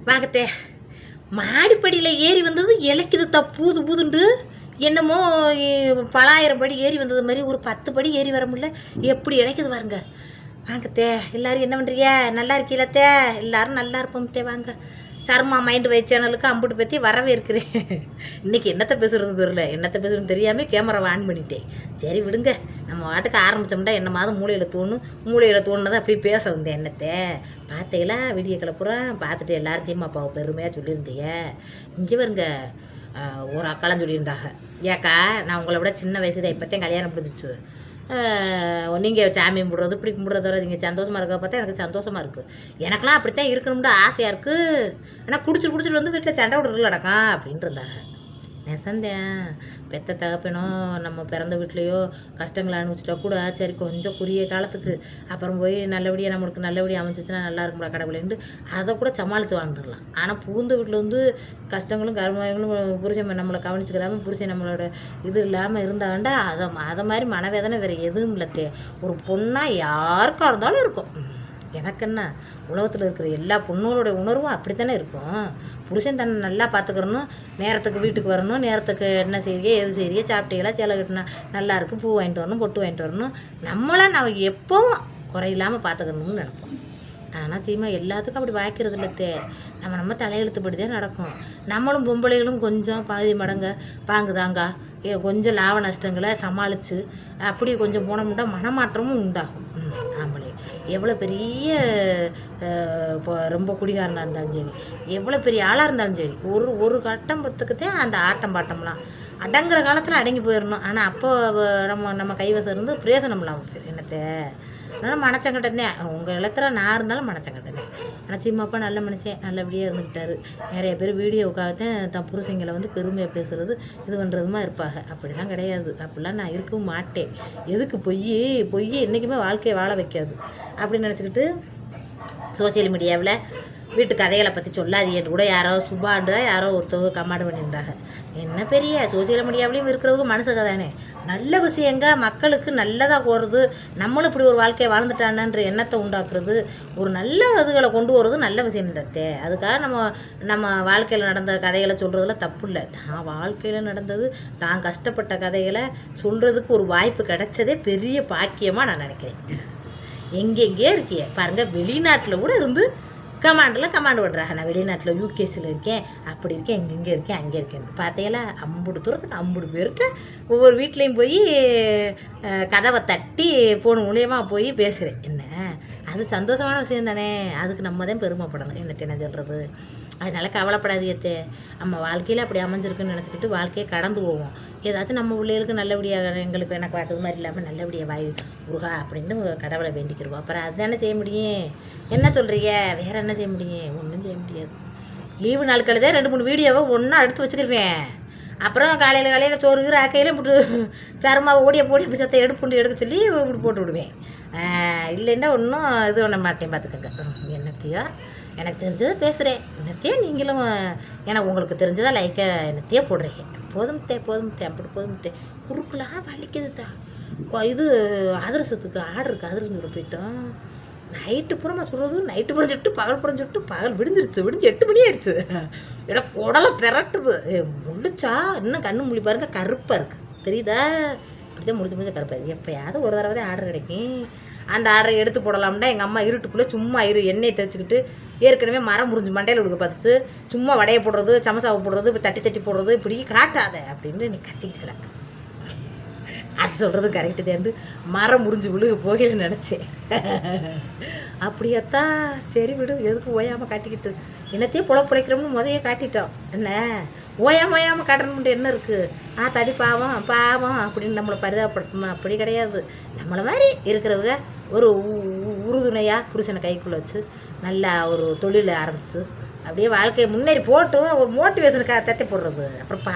வாங்கத்தே. மாடிப்படியில் ஏறி வந்தது இலைக்குது பூது பூதுண்டு. என்னமோ பலாயிரம் படி ஏறி வந்தது மாதிரி ஒரு 10 படி ஏறி வர முடியல. எப்படி இலைக்குது பாருங்க. வாங்கத்தே. எல்லோரும் என்ன பண்ணுறீங்க? நல்லா இருக்கீங்களத்தே? எல்லோரும் நல்லா இருப்போம்த்தே. வாங்க. சர்மா மைண்டு வை சேனலுக்கு அம்புட்டு பற்றி வரவே இருக்கிறேன். இன்றைக்கி என்னத்தை பேசுகிறது தெரியல. என்னத்தை பேசுகிறதுன்னு தெரியாமல் கேமராவை ஆன் பண்ணிட்டேன். சரி விடுங்க, நம்ம வாட்டுக்கு ஆரம்பித்தோம்னா என்ன மாதிரி மூளையில் தோணுனதை அப்படி பேச வந்தேன். என்னத்தை பார்த்தீங்களா? வீடியோ கிளப்புறேன் பார்த்துட்டு எல்லாரும் சீமாப்பாவை பெருமையாக சொல்லியிருந்தீங்க. இங்கே வருங்க, ஒரு அக்காலாம் சொல்லியிருந்தாங்க, ஏக்கா நான் உங்களை விட சின்ன வயசு தான், இப்போத்தையும் கல்யாணம் முடிஞ்சிச்சு, நீங்கள் சாமி கும்பிட்றது இப்படி கும்பிட்றதோட நீங்கள் சந்தோஷமாக இருக்க பார்த்தா எனக்கு சந்தோஷமாக இருக்குது. எனக்கெல்லாம் அப்படித்தான் இருக்கணும்னு ஆசையாக இருக்குது. ஆனால் குடிச்சிட்டு வந்து வீட்டில் சண்டை விடுறது நடக்கும் அப்படின்ட்டு இருந்தாங்க. நெசந்தேன். பெத்த தகப்பனோ நம்ம பிறந்த வீட்லேயோ கஷ்டங்களை அனுபவிச்சிட்டா கூட சரி கொஞ்சம் குறுகிய காலத்துக்கு அப்புறம் போய் நல்லபடியாக நம்மளுக்கு நல்லபடியாக அமைச்சிச்சுன்னா நல்லா இருக்கும்டா கடவுளேன்ட்டு அதை கூட சமாளித்து வாழ்ந்துடலாம். ஆனால் புகுந்த வீட்டில் வந்து கஷ்டங்களும் கருமாயங்களும் புருஷன் நம்மளை கவனிச்சுக்கிறாமல் புருஷன் நம்மளோட இது இல்லாமல் இருந்தாண்டா அதை மாதிரி மனவேதனை வேறு எதுவும் இல்லத்தே. ஒரு பொண்ணாக யாருக்காக இருந்தாலும் இருக்கும். எனக்கு என்ன, உலகத்தில் இருக்கிற எல்லா பொண்ணுகளோட உணர்வும் அப்படி தானே இருக்கும். புருஷன் தன்னை நல்லா பார்த்துக்கிறணும், நேரத்துக்கு வீட்டுக்கு வரணும், நேரத்துக்கு என்ன செய்யறியே எது செய்யறியே சாப்பிட்டீங்களா சேலை கட்டினா நல்லா இருக்குது, பூ வாங்கிட்டு வரணும், பொட்டு வாங்கிட்டு வரணும், நம்மளாம் நான் எப்போவும் குறையில்லாமல் பார்த்துக்கணும்னு நினைப்போம். ஆனால் சீமா எல்லாத்துக்கும் அப்படி வாய்க்கிறது இல்லத்தே. நம்ம தலையெழுத்துப்படி தான் நடக்கும். நம்மளும் பொம்பளைகளும் கொஞ்சம் பாதி மடங்க பாங்குதாங்க கொஞ்சம் லாப நஷ்டங்களை சமாளித்து அப்படி கொஞ்சம் போனோம்னா மனமாற்றமும் உண்டாகும். ஆம்பளை எவ்வளோ பெரிய இப்போ ரொம்ப குடிகாரனாக இருந்தாலும் சரி, எவ்வளோ பெரிய ஆளாக இருந்தாலும் சரி, ஒரு கட்டத்துக்குத்தான் அந்த ஆட்டம் பாட்டம்லாம் அடங்குற காலத்தில் அடங்கி போயிடணும். ஆனால் அப்போ நம்ம கைவசம் இருந்து பிரயோசனம் இல்லாமல் போயிடும். என்னத்தை அதனால் மனச்சங்கட்டந்தேன். உங்கள் இடத்துல நான் இருந்தாலும் மனச்சங்கட்டந்தேன். ஆனால் சிம்மாப்பா நல்ல மனுஷன், நல்லபடியாக இருந்துக்கிட்டாரு. நிறைய பேர் வீடியோவுக்காகத்தான் தன் புருஷங்களை வந்து பெருமையாக பேசுகிறது இது பண்ணுறதுமா இருப்பாங்க. அப்படிலாம் கிடையாது. அப்படிலாம் நான் இருக்கவும் மாட்டேன். எதுக்கு பொய் என்றைக்குமே வாழ்க்கையை வாழ வைக்காது அப்படின்னு நினச்சிக்கிட்டு சோசியல் மீடியாவில் வீட்டு கதைகளை பற்றி சொல்லாதீன்னு கூட யாரோ சுபாண்டு யாரோ ஒருத்தவங்க கமாண்ட் பண்ணியிருந்தாங்க. என்ன பெரிய சோசியல் மீடியாவிலையும் இருக்கிறவங்க மனுஷங்க தானே. நல்ல விஷயங்க மக்களுக்கு நல்லதாக போகிறது, நம்மளும் இப்படி ஒரு வாழ்க்கையை வாழ்ந்துட்டானன்ற எண்ணத்தை உண்டாக்குறது, ஒரு நல்ல இதுகளை கொண்டு வர்றது நல்ல விஷயம் தத்தே. அதுக்காக நம்ம வாழ்க்கையில் நடந்த கதைகளை சொல்கிறதுல தப்பு இல்லை. தான் வாழ்க்கையில் நடந்தது தான் கஷ்டப்பட்ட கதைகளை சொல்கிறதுக்கு ஒரு வாய்ப்பு கிடைச்சதே பெரிய பாக்கியமாக நான் நினைக்கிறேன். எங்கெங்கே இருக்கிய பாருங்கள், வெளிநாட்டில் கூட இருந்து கமாண்டு பண்ணுறாங்க. நான் வெளிநாட்டில் யூகேஸில் இருக்கேன், அப்படி இருக்கேன், இங்கே இருக்கேன், அங்கே இருக்கேன். பார்த்தீங்களா? அம்புடு தூரத்துக்கு அம்புடு பேருக்கு ஒவ்வொரு வீட்லேயும் போய் கதவை தட்டி ஃபோன் மூலியமாக போய் பேசுகிறேன். என்ன அது சந்தோஷமான விஷயம் தானே. அதுக்கு நம்ம தான் பெருமைப்படணும். என்ன சொல்கிறது. அதனால் கவலைப்படாதீத்தே. நம்ம வாழ்க்கையில் அப்படி அமைஞ்சிருக்குன்னு நினச்சிக்கிட்டு வாழ்க்கையை கடந்து போவோம். ஏதாச்சும் நம்ம பிள்ளைகளுக்கு நல்லபடியாக எங்களுக்கு எனக்கு பார்த்தது மாதிரி இல்லாமல் நல்லபடியாக வாய் முருகா அப்படின்னு கடவுளை வேண்டிக்கிடுவோம். அப்புறம் அதுதானே செய்ய முடியும். என்ன சொல்கிறீங்க? வேறு என்ன செய்ய முடியும்? ஒன்றும் செய்ய முடியாது. லீவு நாட்கள் தான் 2-3 வீடியோவை ஒன்றா எடுத்து வச்சுக்கிருவேன். அப்புறம் காலையில் சோறு ஆக்கையில் போட்டு சரமாக ஓடிய சத்தை எடுக்க சொல்லி இப்படி போட்டு விடுவேன். இல்லைன்னா ஒன்றும் இது பண்ண மாட்டேன். பார்த்துக்கோங்க. என்னத்தையோ எனக்கு தெரிஞ்சதை பேசுகிறேன். என்னத்தையோ நீங்களும் எனக்கு உங்களுக்கு தெரிஞ்சதை லைக்கை என்னத்தையோ போடுறீங்க. போதும் அப்படி போதும் குறுக்கெலாம் வலிக்குது தான். இது அதிரசத்துக்கு ஆர்டர் இருக்குது. அதிரசம் கூட போயிட்டோம். நைட்டு புறமா சொல்கிறது, நைட்டு புரிஞ்சுட்டு பகல் விடிஞ்சு 8 மணி ஆயிடுச்சு. ஏன்னா குடலை பெரட்டுது. முடிச்சா இன்னும் கண்ணு முழி பாருங்க கருப்பாக இருக்குது, தெரியுதா? இப்படிதான் முடிச்ச கருப்பாக இருக்குது. எப்போயாவது ஒரு தடவை தான் ஆர்டர் கிடைக்கும். அந்த ஆர்டரை எடுத்து போடலாம்னா எங்கள் அம்மா இருட்டுக்குள்ளே சும்மா எண்ணெயை தேய்ச்சிக்கிட்டு ஏற்கனவே மரம் முறிஞ்சு மண்டையில் கொடுக்க பார்த்துச்சு. சும்மா வடையை போடுறது, சமசாவை போடுறது, இப்போ தட்டி போடுறது, இப்படி காட்டாத அப்படின்னு நீ கட்டிக்கிட்டு அது சொல்கிறது கரெக்டு தேர்ந்து மரம் முறிஞ்சு விழுக போகலன்னு நினச்சேன். அப்படியாத்தா சரி விடு, எதுக்கு ஓயாமல் காட்டிக்கிட்டு என்னத்தையே புழைக்கிறோம்னு முதையே காட்டிட்டோம். என்ன ஓயாமல் காட்டணும்ட்டு என்ன இருக்குது? தடி பாவம் அப்படின்னு நம்மளை பரிதாபப்படுத்துமா? அப்படி கிடையாது. நம்மளை மாதிரி இருக்கிறவங்க ஒரு உறுதுணையாக புருஷனை கைக்குள்ளே வச்சு நல்லா ஒரு தொழிலை ஆரம்பித்து அப்படியே வாழ்க்கையை முன்னேறி போட்டு ஒரு மோட்டிவேஷனுக்காக தத்தி போடுறது. அப்புறம்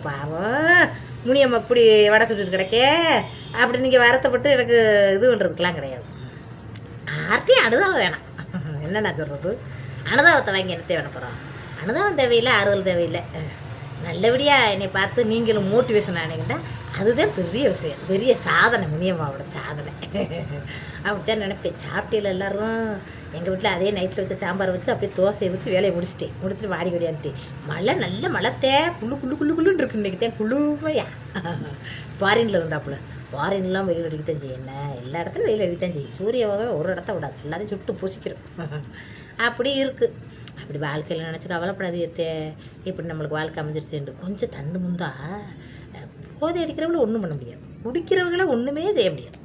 பாவம் முனியம்மா இப்படி வடை சுட்டுட்டு கிடைக்கே அப்படி நீங்கள் வருத்தப்பட்டு எனக்கு இது பண்ணுறதுக்கெலாம் கிடையாது. யார்கிட்டையும் அனுதாபம் வேணாம். என்ன நான் சொல்கிறது, அனுதாபத்தை வாங்கி என்னத்தை வேண போகிறோம்? அனுதாபம் தேவையில்லை, ஆறுதல் தேவையில்லை. நல்லபடியாக என்னை பார்த்து நீங்களும் மோட்டிவேஷன் ஆனீங்கன்னா அதுதான் பெரிய விஷயம், பெரிய சாதனை, முனியம்மாவோட சாதனை. அப்படித்தான் நினைப்பேன். சாப்பிட்டீங்களா எல்லோரும்? எங்கள் வீட்டில் அதே நைட்டில் வச்ச சாம்பார் வச்சு அப்படியே தோசையை ஊற்றி வேலையை முடிச்சுட்டு வாடி வடியான்ட்டு நல்ல மழைத்தே குள்ளுன்னு இருக்கு இன்றைக்கி தான் குளுமையா. ஃபாரினில் இருந்தாப்புல ஃபாரின்லாம் வெயில் அடிக்கத்தான் செய்யும். என்ன எல்லா இடத்துலையும் வெயில் அடிக்கத்தான் செய்யும். சூரியவாக ஒரு இடத்த விடாது, எல்லாத்தையும் சுட்டு பூசிக்கிறோம். அப்படி இருக்குது. அப்படி வாழ்க்கையில் நினச்சி கவலைப்படாதே. இப்படி நம்மளுக்கு வாழ்க்கை அமைஞ்சிருச்சுண்டு கொஞ்சம் தந்து முந்தா போதை அடிக்கிறவங்கள ஒன்றும் பண்ண முடியாது, குடிக்கிறவங்கள ஒன்றுமே செய்ய முடியாது.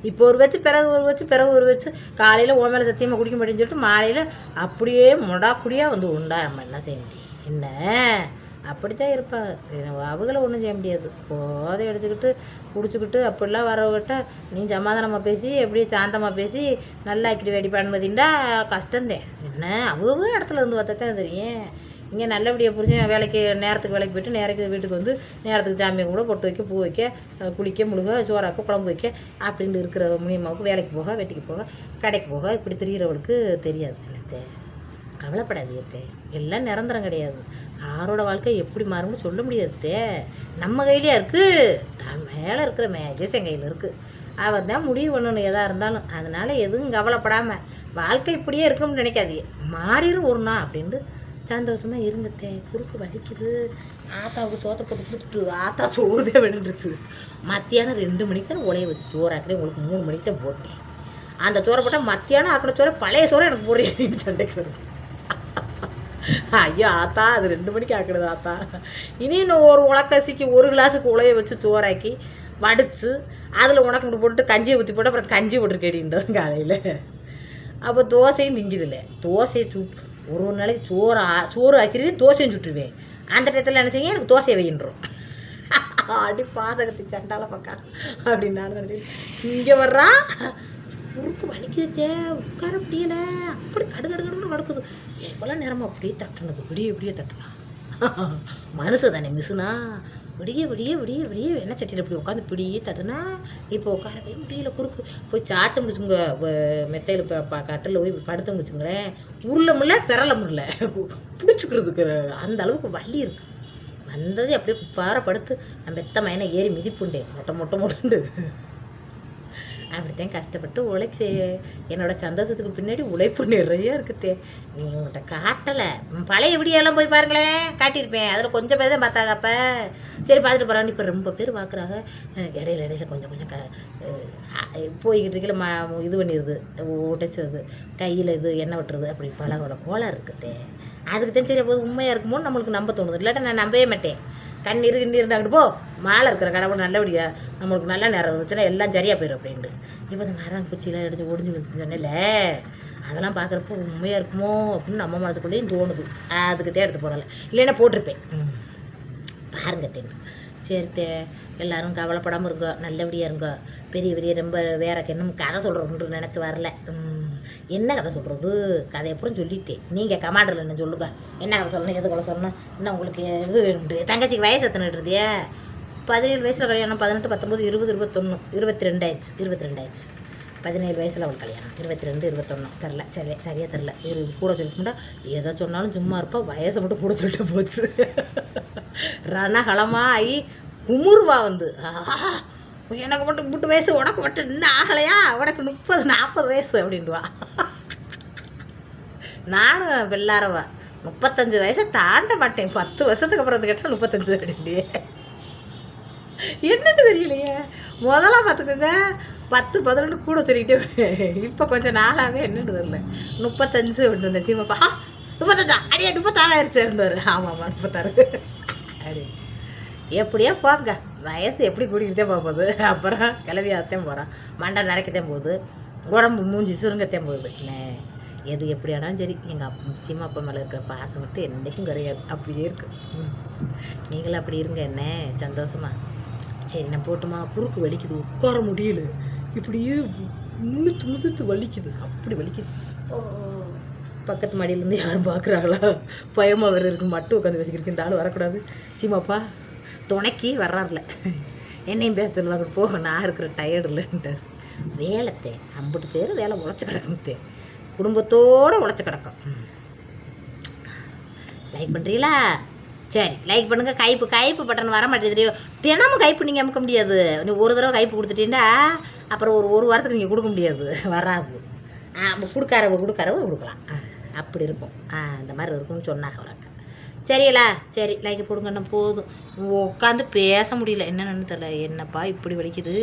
இப்போ ஒரு வச்சு பிறகு ஒரு வச்சு காலையில் ஓ மேலே சத்தியமாக குடிக்க மாட்டேன்னு சொல்லிட்டு மாலையில் அப்படியே மொடாக்குடியாக வந்து உண்டா நம்ம என்ன செய்ய முடியும்? என்ன அப்படித்தான் இருப்பாங்க. அவங்கள ஒன்றும் செய்ய முடியாது. போதை அடிச்சுக்கிட்டு குடிச்சுக்கிட்டு அப்படிலாம் வரவங்கிட்ட நீ சமாதானமாக பேசி எப்படியே சாந்தமாக பேசி நல்லா ஆக்கிட்டு வேடி பண்ணுமதிண்டா கஷ்டந்தேன். என்ன அவங்க இடத்துல இருந்து பார்த்தா தான் தெரியும். இங்கே நல்லபடியாக புரிஞ்சு வேலைக்கு நேரத்துக்கு வேலைக்கு போய்ட்டு நேரத்துக்கு வீட்டுக்கு வந்து நேரத்துக்கு சாமியை கூட பொட்டு வைக்க, பூ வைக்க, குளிக்க, முழுக, சோறாக்க, குழம்பு வைக்க அப்படின்ட்டு இருக்கிற முனியம்மாவுக்கு வேலைக்கு போக, வெட்டிக்கு போக, கடைக்கு போக இப்படி திரிகிறவளுக்கு தெரியாது. என்னத்தே கவலைப்படாதீத்தே, எல்லாம் நிரந்தரம் கிடையாது. யாரோட வாழ்க்கை எப்படி மாறும்னு சொல்ல முடியாதுத்தே. நம்ம கையிலையா இருக்குது, தான் மேலே இருக்கிற மேஜேசன் கையில் இருக்குது. அவர் தான் முடிவு பண்ணணும் எதாக இருந்தாலும். அதனால் எதுவும் கவலைப்படாமல் வாழ்க்கை இப்படியே இருக்கும்னு நினைக்காதீங்க. மாறிடும் ஒரு நாள் அப்படின்ட்டு சந்தோஷமாக இருங்கத்தே. குறுக்கு வலிக்குது. ஆத்தாவுக்கு சோத்தை போட்டு கொடுத்துட்டு ஆத்தா சோறுதே வேணுன்றுச்சு. மத்தியானம் 2 மணிக்கு தான் உலைய வச்சு சோறு ஆக்கினே, உங்களுக்கு 3 மணிக்கு தான் போட்டேன். அந்த சோறை போட்டால் மத்தியானம் ஆக்கின சோறை பழைய சோறை எனக்கு போடுறேன் அப்படின்னு சண்டைக்கு வருது. ஐயோ ஆத்தா அது 2 மணிக்கு ஆக்கிடுது ஆத்தா. இனி இன்னும் ஒரு உலக்கசிக்கு 1 கிளாஸுக்கு உலைய வச்சு சோறாக்கி வடித்து அதில் உனக்கு போட்டு கஞ்சியை ஊற்றி போட்டு அப்புறம் கஞ்சி போட்டுருக்கேடின்றது காலையில். அப்போ தோசையும் திங்குதில்லை. தோசையை சுட்டு ஒரு நாளைக்கு சோறு ஆக்கிடுவேன், தோசையும் சுட்டுருவேன். அந்த டயத்தில் என்ன செய்ய எனக்கு தோசையை வையின்றோம். அப்படி பாதகத்தை சண்டால பக்கா அப்படின்னு நான் நினைச்சேன். இங்கே வர்றான் உருக்கு வலிக்குதே, உட்கார முடியலை. அப்படி கடுன்னு கிடக்குது. எவ்வளோ நேரமாக அப்படியே தட்டுனது, இப்படியே தட்டுனா மனுஷ தானே மிஷினா. விடிய எண்ணெய் சட்டியில் இப்படி உட்காந்து இப்படியே தட்டுனா இப்போ உட்காரவே முடியல. குறுக்கு போய் சாச்ச முடிச்சுங்க, மெத்தையில் கட்டில் போய் படுத்த முடிச்சுங்களேன். உருளை முடியல, பெறலை முடியல, பிடிச்சிக்கிறதுக்கு அந்த அளவுக்கு வலி இருக்குது. வந்தது அப்படியே படுத்து நான் மெத்த மயனை ஏறி மிதிப்புண்டேன் மொட்டை அப்படித்தான் கஷ்டப்பட்டு உழைக்கு. என்னோடய சந்தோஷத்துக்கு பின்னாடி உழைப்பு நிறைய இருக்குதே. நீங்கள் உங்கள்கிட்ட காட்டலை. பழைய விடியெல்லாம் போய் பாருங்களேன், காட்டியிருப்பேன். அதில் கொஞ்சம் பேர் தான் பார்த்தாங்க. அப்போ சரி பார்த்துட்டு போகிறாங்க. இப்போ ரொம்ப பேர் பார்க்குறாங்க. இடையில கொஞ்சம் போய்கிட்டு இருக்கல இது பண்ணிடுது, உடைச்சிடுது, கையில் இது எண்ணெய் விட்டுறது, அப்படி பல கோளாறு இருக்குதே. அதுக்கு தான் சரி போது உண்மையாக இருக்குமோ நம்மளுக்கு நம்ப தோணுது. இல்லாட்டா நான் நம்பவே மாட்டேன். கண்ணீர் இருந்தாங்கிட்டு போ, மாலை இருக்கிற கடவுள் நல்லபடியாக நம்மளுக்கு நல்ல நேரம் இருந்துச்சுன்னா எல்லாம் சரியாக போயிடும் அப்படின்ட்டு. இப்போ இந்த மரம் குச்சிலாம் எடுத்து ஒடிஞ்சு வந்துச்சு சொன்னேன்ல, அதெல்லாம் பார்க்குறப்போ உண்மையாக இருக்குமோ அப்படின்னு நம்ம மனசுக்குள்ளேயும் தோணுது. அதுக்கு தான் எடுத்து போடலை, இல்லைன்னா போட்டிருப்பேன். பாருங்க தெரியும். சரி எல்லோரும் கவலைப்படாமல் இருங்க, நல்லபடியாக இருங்க. பெரிய ரொம்ப வேற இன்னும் கதை சொல்கிறோம்னு நினச்சி வரல. என்ன கதை சொல்கிறது? கதை அப்புறம் சொல்லிட்டேன். நீங்கள் கமாண்டரில் என்ன சொல்லுங்கள், என்ன கதை சொல்லணும், எது கொலை சொல்லணும், இன்னும் உங்களுக்கு எது வேணுண்டு. தங்கச்சிக்கு வயசு எத்தனைட்டுருதியா? 17 வயசில் கல்யாணம், 18, 19, 20, 21, 22 ஆயிடுச்சு. 17 வயசில் அவளுக்கு கல்யாணம், 22, 21 தெரில, சரியாக தெரில. கூட சொல்லிட்டுண்டா எதை சொன்னாலும் சும்மா இருப்பா, வயசை மட்டும் கூட சொல்லிட்டு போச்சு. ரணகலமாக ஆகி குமுருவா வந்து எனக்கு மட்டும் 3 வயசு, உனக்கு மட்டும் இன்னும் ஆகலையா, உனக்கு 30, 40 வயசு அப்படின்வா. நானும் வெள்ளாரவா 35 வயசை தாண்ட மாட்டேன். 10 வருஷத்துக்கு அப்புறம் கேட்டால் 35 அப்படின்லையே. என்னன்னு தெரியலையே. முதல்ல பார்த்துக்கோங்க 10, 11 கூட சொல்லிக்கிட்டே. இப்போ கொஞ்சம் நாளாகவே என்னன்னு தெரியல. 35 அப்படின்னு இருந்தேன். சீமாப்பா 35 அடியே 36 ஆயிடுச்சு அப்படின்வாரு. ஆமாம்மா 36 அப்படி. எப்படியா போங்க, வயசு எப்படி கூட்டிகிட்டே போகுது. அப்புறம் கிளவியாகத்தான் போகிறான், மண்டை நரைக்கத்தான் போகுது, உடம்பு மூஞ்சி சுருங்கத்தான் போகுது. எது எப்படி ஆனாலும் சரி, எங்கள் சிம்மா அப்பா மேலே இருக்கிற பாசம் மட்டும் என்றைக்கும் கிடையாது. அப்படியே இருக்குது. நீங்களும் அப்படி இருங்க. என்ன சந்தோஷமா? சரி நான் போட்டுமா. குறுக்கு வலிக்குது, உட்கார முடியல, இப்படியே முழுத்து வலிக்குது, அப்படி வலிக்குது. பக்கத்து மாடியிலேருந்து யாரும் பார்க்குறாங்களா, பயமாக வேறு இருக்கு. மட்டும் உட்காந்து வச்சுக்கிருக்கு. இந்த ஆள் வரக்கூடாது. சிம்மாப்பா துணைக்கி வர்றாருல, என்னையும் பேச சொல்லுவாங்க. போக நான் இருக்கிற டயர்டு இல்லைன்ட்டார். வேலைத்தே 50 பேர் வேலை உழைச்சி கிடக்கும்த்தே, குடும்பத்தோடு உழைச்சி கிடக்கும். லைக் பண்ணுறீங்களா? சரி லைக் பண்ணுங்கள். கைப்பு பட்டன் வர மாட்டேங்குது. தினமும் கைப்பு நீங்கள் அமுக்க முடியாது. நீ ஒரு தடவை கைப்பு கொடுத்துட்டீங்கன்னா அப்புறம் ஒரு வாரத்துக்கு நீங்கள் கொடுக்க முடியாது, வராது. கொடுக்காரவ கொடுக்கலாம் அப்படி இருக்கும். இந்த மாதிரி இருக்கும்னு சொன்னாங்க ஒரு அக்கா. சரிங்களா? சரி லைக் போடுங்கன்னு போதும். உட்காந்து பேச முடியல, என்னென்னு தெரியல. என்னப்பா இப்படி வலிக்குது.